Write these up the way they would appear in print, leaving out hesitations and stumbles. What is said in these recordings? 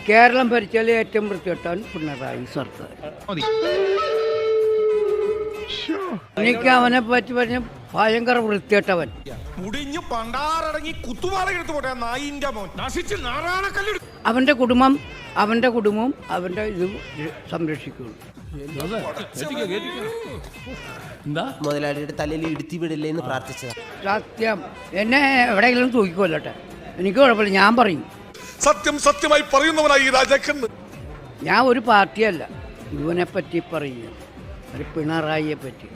കേരളം ഭരിച്ചാൽ ഏറ്റവും വൃത്തികെട്ടവൻ പിണറായി സർക്കാർ. എനിക്ക് അവനെ പറ്റി പറഞ്ഞ ഭയങ്കര വൃത്തികെട്ടവൻ. അവന്റെ കുടുംബവും അവന്റെ ഇതും സംരക്ഷിക്കുള്ളൂ. മുതലാളിയുടെ തലയിൽ ഇടുത്തി വിടില്ലേ എന്ന് പ്രാർത്ഥിച്ചത് സത്യം. എന്നെ എവിടെയെങ്കിലും തൂക്കിക്കൊല്ലട്ടെ, എനിക്ക് കുഴപ്പമില്ല, ഞാൻ പറയും. സത്യം സത്യമായി പറയുന്നവനായി ഈ രാജാക്കൻ. ഞാൻ ഒരു പാർട്ടിയല്ല, ഇവനെ പറ്റി പറയുക, ഒരു പിണറായിയെ പറ്റി.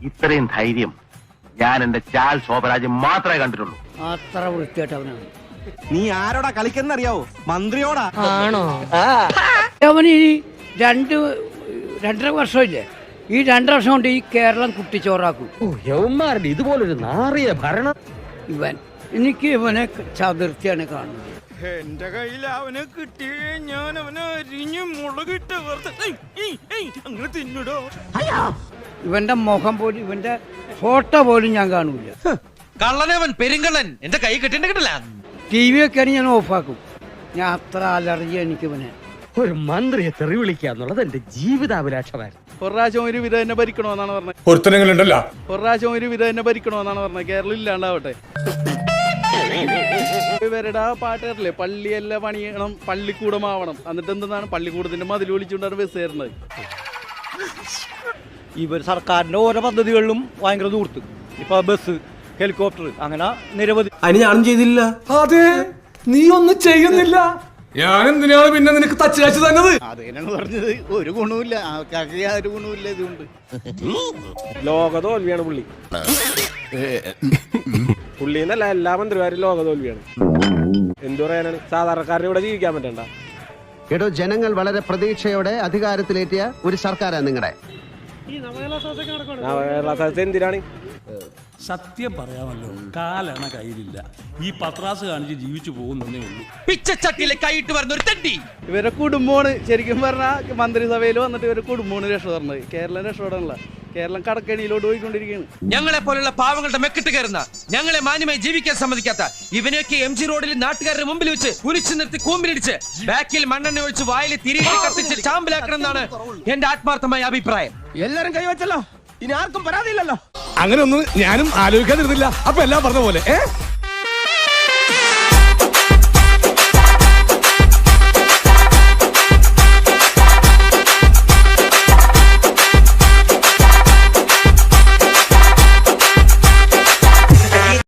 ഇത്രയും ധൈര്യം ഞാൻ എന്റെ ചാൽ ശോഭരാജ് മാത്രമേ കണ്ടിട്ടുള്ളൂ. അത്ര വൃത്തിയായിട്ടവനാണ്. നീ ആരോടാ കളിക്കുന്നറിയാവോ? മന്ത്രിയോടാ. ആണോ? അവന് ഈ 2.5 വർഷമില്ലേ, ഈ 2 വർഷം കൊണ്ട് ഈ കേരളം കുട്ടിച്ചോറാക്കും. ഇതുപോലൊരു നാറിയ ഭരണം. എനിക്ക് ഇവനെ ചതുർത്ഥിയാണ് കാണുന്നത്. എന്റെ കയ്യിൽ അവനെ കിട്ടി, ഞാൻ അവനെ അരിഞ്ഞ് മുളകിട്ട് അങ്ങനെ തിന്നിടോ. ഇവന്റെ മുഖം പോലും, ഇവന്റെ ഫോട്ടോ പോലും ഞാൻ കാണൂല. കള്ളനവൻ പെരുങ്കള്ളൻ എന്റെ കൈ കിട്ടില്ല. TV ഒക്കെ ഞാൻ ഓഫാക്കും. ഞാൻ അത്ര അലർജി എനിക്ക് ഇവനെ. ഒരു മന്ത്രിയെ തെറി വിളിക്കുക എന്നുള്ളത് എന്റെ ജീവിതാഭിലാഷമായിരുന്നു. ഒരു പ്രാവശ്യം ഒരു വിധ തന്നെ ഭരിക്കണമെന്നാണ് പറഞ്ഞത്. ഒരുത്തനങ്ങളുണ്ടല്ലോ, ഒരു പ്രാവശ്യം ഒരു വിധ തന്നെ ഭരിക്കണമെന്നാണ് പറഞ്ഞത്. കേരളം ഇല്ലാണ്ടാവട്ടെ. ഇവരുടെ ആ പാട്ടുകാരില്ലേ, പള്ളിയെല്ലാം പണിയണം, പള്ളിക്കൂടമാവണം. എന്നിട്ട് എന്താണ് പള്ളിക്കൂടത്തിന്റെ മതിൽ വിളിച്ചുകൊണ്ടാണ് ബസ് കയറുന്നത്. ഇവർ സർക്കാരിന്റെ ഓരോ പദ്ധതികളിലും ഭയങ്കര ദൂർത്ത്. ഇപ്പൊ ബസ്, ഹെലികോപ്റ്റർ, അങ്ങനെ നിരവധി. അതിന് ഞാനും ചെയ്തില്ല. അതെ, നീ ഒന്നും ചെയ്യുന്നില്ല. ഞാൻ എന്തിനാണ് പിന്നെ നിനക്ക് തച്ച് കാച്ചു തന്നത്? അത് തന്നെയാണ് പറഞ്ഞത്. ഒരു ഗുണവുമില്ല, ആൾക്കാർക്ക് യാതൊരു ഗുണവുമില്ല. ഇതുകൊണ്ട് ലോക തോൽവിയാണ് പുള്ളി. പുള്ളി എന്നല്ല, എല്ലാ മന്ത്രിമാരും ലോക തോൽവിയാണ്. എന്തു പറയാനാണ്? സാധാരണക്കാരന് ഇവിടെ ജീവിക്കാൻ പറ്റണ്ട. എടോ, ജനങ്ങൾ വളരെ പ്രതീക്ഷയോടെ അധികാരത്തിലേറ്റിയ ഒരു സർക്കാരാണ് നിങ്ങളുടെ. എന്തിനാണ്? സത്യം പറയാമല്ലോ, കാലണ കയ്യിലില്ല. ഈ പത്രാസ് കാണിച്ച് ജീവിച്ചു പോകുന്നേ ഉള്ളൂ. പിച്ചച്ചട്ടിയിലെ കൈയിട്ട് വരുന്ന ഒരു തണ്ടി. ഇവരെ കുടുംബമാണ് ശരിക്കും പറഞ്ഞാൽ മന്ത്രിസഭയിൽ വന്നിട്ട് ഇവരെ കുടുംബമാണ് രക്ഷപ്പെടേണ്ടത്. കേരളം രക്ഷപ്പെടാനുള്ള, കേരളം കടക്കണിയിലോട്ട് പോയിക്കൊണ്ടിരിക്കുകയാണ്. ഞങ്ങളെ പോലുള്ള പാവങ്ങളുടെ മെക്കിട്ട് കയറുന്ന, ഞങ്ങളെ മാന്യമായി ജീവിക്കാൻ സമ്മതിക്കാത്ത ഇവനെയൊക്കെ MG റോഡിൽ നാട്ടുകാരുടെ മുമ്പിൽ വെച്ച് കുരിച്ചു നിർത്തി കൂമ്പിലിടിച്ച് ബാക്കിൽ മണ്ണെണ്ണ ഒഴിച്ച് വായിൽ തിരികെ കത്തിച്ച് ചാമ്പലാക്കണം എന്നാണ് എന്റെ ആത്മാർത്ഥമായ അഭിപ്രായം. എല്ലാരും കൈവച്ചല്ലോ, ഇനി ആർക്കും പരാതിയില്ലല്ലോ. അങ്ങനെ ഒന്നും ഞാനും ആലോചിക്കാതിരുന്നില്ല. അപ്പൊ എല്ലാം പറഞ്ഞ പോലെ